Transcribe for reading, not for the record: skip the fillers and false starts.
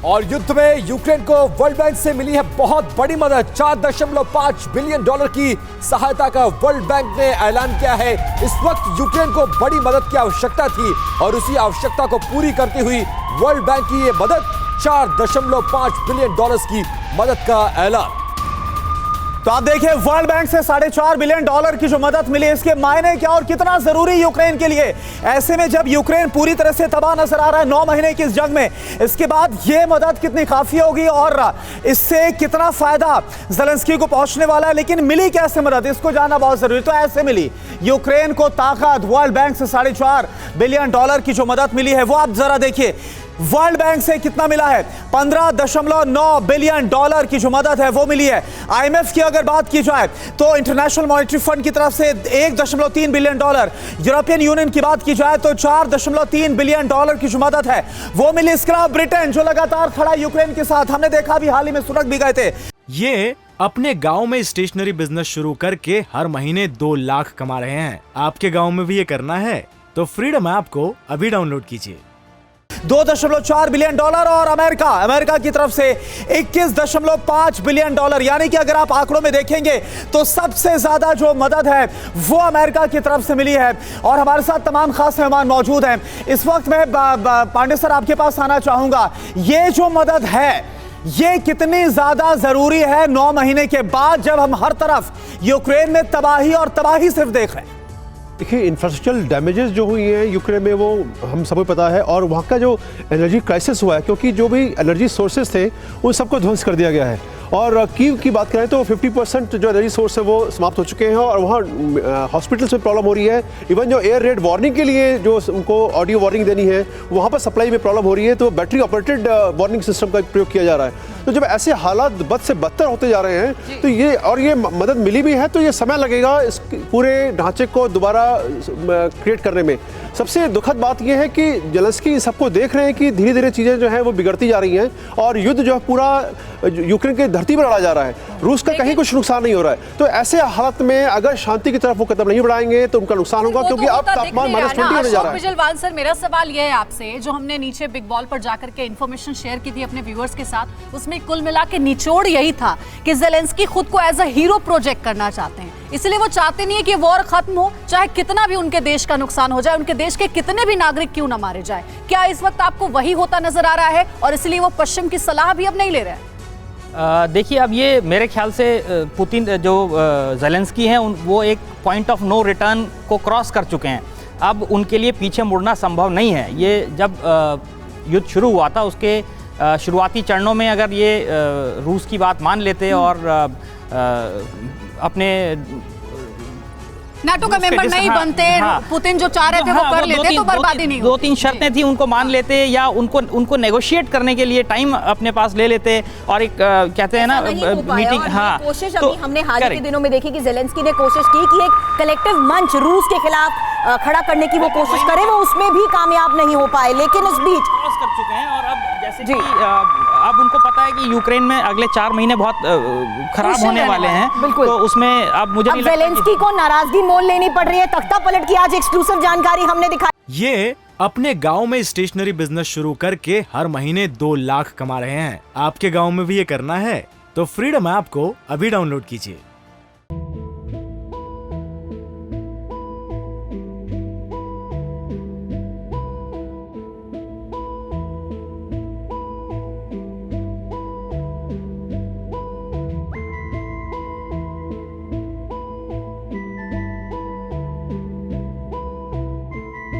और युद्ध में यूक्रेन को वर्ल्ड बैंक से मिली है बहुत बड़ी मदद। 4.5 बिलियन डॉलर की सहायता का वर्ल्ड बैंक ने ऐलान किया है। इस वक्त यूक्रेन को बड़ी मदद की आवश्यकता थी और उसी आवश्यकता को पूरी करती हुई वर्ल्ड बैंक की ये मदद, 4.5 बिलियन डॉलर्स की मदद का ऐलान। तो आप देखिए, वर्ल्ड बैंक से 4.5 बिलियन डॉलर की जो मदद मिली, इसके मायने क्या और कितना जरूरी यूक्रेन के लिए। ऐसे में जब यूक्रेन पूरी तरह से तबाह नजर आ रहा है 9 महीने की इस जंग में, इसके बाद यह मदद कितनी काफी होगी और इससे कितना फायदा ज़ेलेंस्की को पहुंचने वाला है। लेकिन मिली कैसे मदद, इसको जानना बहुत जरूरी। तो ऐसे मिली यूक्रेन को ताकत, वर्ल्ड बैंक से 4.5 बिलियन डॉलर की जो मदद मिली है वो आप जरा देखिए। वर्ल्ड बैंक से कितना मिला है, 15.9 बिलियन डॉलर की जो मदद है वो मिली है। आईएमएफ की अगर बात की जाए तो इंटरनेशनल मॉनेटरी फंड की तरफ से 1.3 बिलियन डॉलर, यूरोपियन यूनियन की बात की जाए तो 4.3 बिलियन डॉलर की जो मदद है वो मिली। इसके अलावा ब्रिटेन जो लगातार खड़ा यूक्रेन के साथ, हमने देखा अभी हाल ही में सुरख भी गए थे। ये अपने गांव में स्टेशनरी बिजनेस शुरू करके हर महीने 2 लाख कमा रहे हैं। आपके गांव में भी ये करना है तो फ्रीडम ऐप को अभी डाउनलोड कीजिए। 2.4 बिलियन डॉलर और अमेरिका की तरफ से 21.5 बिलियन डॉलर, यानी कि अगर आप आंकड़ों में देखेंगे तो सबसे ज्यादा जो मदद है वो अमेरिका की तरफ से मिली है। और हमारे साथ तमाम खास मेहमान मौजूद हैं इस वक्त। मैं पांडे सर आपके पास आना चाहूंगा, ये जो मदद है ये कितनी ज्यादा जरूरी है 9 महीने के बाद, जब हम हर तरफ यूक्रेन में तबाही और तबाही सिर्फ देख रहे हैं। देखिए, इंफ्रास्ट्रक्चरल डैमेजेस जो हुई हैं यूक्रेन में वो हम सबको पता है, और वहाँ का जो एनर्जी क्राइसिस हुआ है, क्योंकि जो भी एनर्जी सोर्सेज थे उन सबको ध्वंस कर दिया गया है। और कीव की बात करें तो 50% जो एनर्जी सोर्स है वो समाप्त हो चुके हैं और वहाँ हॉस्पिटल्स में प्रॉब्लम हो रही है। इवन जो एयर रेड वार्निंग के लिए जो उनको ऑडियो वार्निंग देनी है वहाँ पर सप्लाई में प्रॉब्लम हो रही है, तो बैटरी ऑपरेटेड वार्निंग सिस्टम का प्रयोग किया जा रहा है। तो जब ऐसे हालात बद से बदतर होते जा रहे हैं तो ये मदद मिली भी है, तो ये समय लगेगा इस पूरे ढांचे को दोबारा क्रिएट करने में। सबसे दुखद बात यह है कि ज़ेलेंस्की सबको देख रहे हैं कि धीरे धीरे चीज़ें जो हैं वो बिगड़ती जा रही हैं और युद्ध जो है पूरा यूक्रेन की धरती पर लड़ा जा रहा है। रूस का कहीं कुछ नुकसान नहीं हो रहा है। तो ऐसे हालत में अगर शांति की तरफ वो कदम नहीं बढ़ाएंगे तो उनका नुकसान होगा, क्योंकि अब तापमान -20 होने जा रहा है। बिजलवाल सर, मेरा सवाल यह है आपसे, जो हमने नीचे बिग बॉल पर जाकर के इन्फॉर्मेशन शेयर की थी अपने व्यूअर्स के साथ, उसमें कुल मिला के निचोड़ यही था कि ज़ेलेंस्की खुद को एज अ हीरो प्रोजेक्ट करना चाहते हैं, इसलिए वो चाहते नहीं है कि वॉर खत्म हो, चाहे कितना भी उनके देश का नुकसान हो जाए, उनके देश के कितने भी नागरिक क्यों ना मारे जाए। क्या इस वक्त आपको वही होता नजर आ रहा है और इसलिए वो पश्चिम की सलाह भी अब नहीं ले रहे हैं? देखिए, अब ये मेरे ख्याल से पुतिन जो ज़ेलेंस्की हैं वो एक पॉइंट ऑफ नो रिटर्न को क्रॉस कर चुके हैं। अब उनके लिए पीछे मुड़ना संभव नहीं है। ये जब युद्ध शुरू हुआ था उसके शुरुआती चरणों में अगर ये रूस की बात मान लेते और अपने नाटो का मेंबर नहीं बनते, पुतिन जो चाह रहे थे वो कर लेते तो बर्बादी नहीं होती। 2-3 शर्तें थी, उनको मान लेते या उनको नेगोशिएट करने के लिए टाइम अपने पास ले लेते और एक कहते हैं ना मीटिंग। हाँ, कोशिश अभी हमने हाल के दिनों में देखी कि ज़ेलेंस्की ने कोशिश की कि एक कलेक्टिव मंच रूस के खिलाफ खड़ा करने की वो कोशिश करे, वो उसमें भी कामयाब नहीं हो पाए। लेकिन इस बीच क्रॉस कर चुके हैं और अब जैसे कि अब उनको पता है कि यूक्रेन में अगले 4 महीने बहुत खराब होने वाले हैं, तो उसमें अब मुझे नहीं लगता ज़ेलेंस्की को नाराजगी मोल लेनी पड़ रही है। तख्ता पलट की आज एक्सक्लूसिव जानकारी हमने दिखाई। ये अपने गांव में स्टेशनरी बिजनेस शुरू करके हर महीने 2 लाख कमा रहे हैं। आपके गांव में भी ये करना है तो फ्रीडम ऐप को अभी डाउनलोड कीजिए।